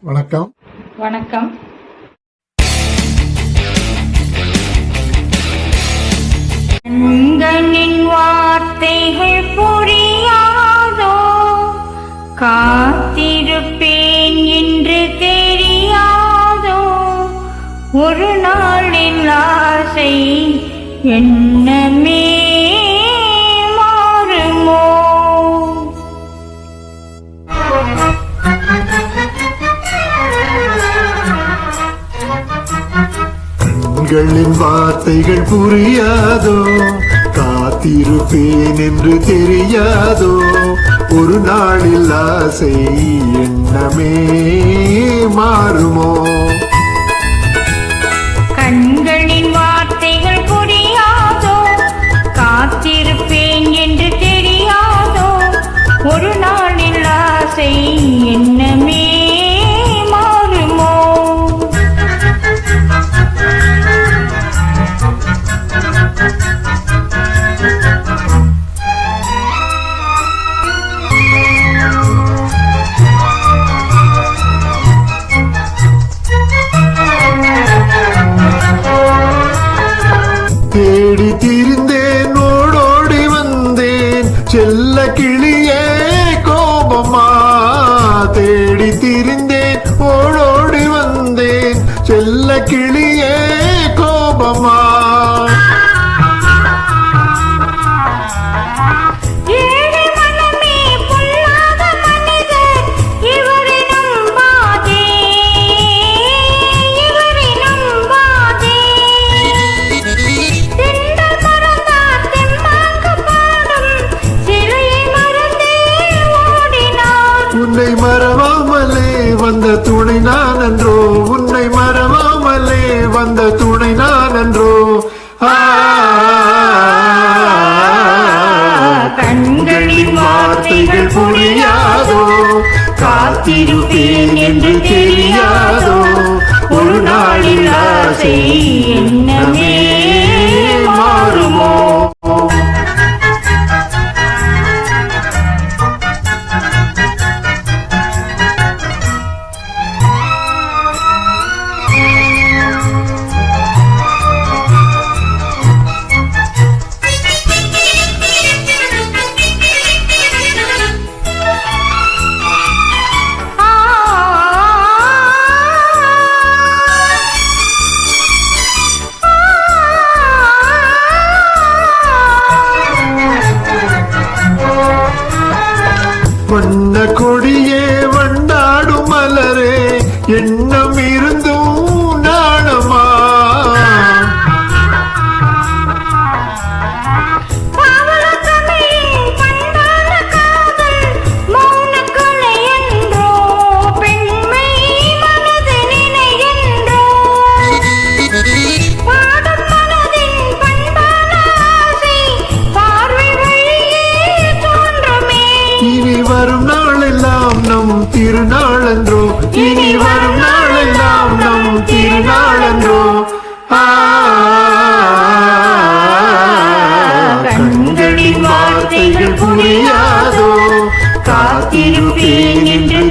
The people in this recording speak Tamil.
வணக்கம். வணக்கம். கண்களின் வார்த்தைகள் புரியாதோ, காத்திருப்பேன் என்று தெரியாதோ, ஒரு நாளில் ஆசை எண்ணமே மாறுமோ. கண்களின் வார்த்தைகள் புரியாதோ, காத்திருப்பேன் என்று தெரியாதோ, ஒரு நாளில் ஆசை எண்ணமே மாறுமோ. கண்களின் வார்த்தைகள் புரியாதோ, காத்திருப்பேன் என்று தெரியாதோ, ஒரு நாளில் ஆசை எண்ணமே மாறுமோ. தேடி திரிந்தேன், ஓடோடி வந்தேன், செல்ல கிளியே கோபமா. தேடி திரிந்தேன், ஓடோடி வந்தேன், செல்ல கிளியே கோபமா. உன்னை மறவாமலே வந்த துணை நான் அன்றோ, உன்னை மறவாமலே வந்த துணை நான் அன்றோ. கண்களின் வார்த்தைகள் புரியாதோ, காத்திருப்பேன் என்று தெரியாதோ, ஒரு நாளில் ஆசை எண்ணமே மாறுமோ. வண்ண கொடியே வண்டாடும் மலரே, எண்ணம் இருந்தும் நாணமா. இனி வரும் நாளெல்லாம் நம் திருநாளன்றோ, இனி வரும் நாளெல்லாம் நம் திருநாளன்றோ. கண்களின் வார்த்தைகள் புரியாதோ, காத்திருப்பேன் என்று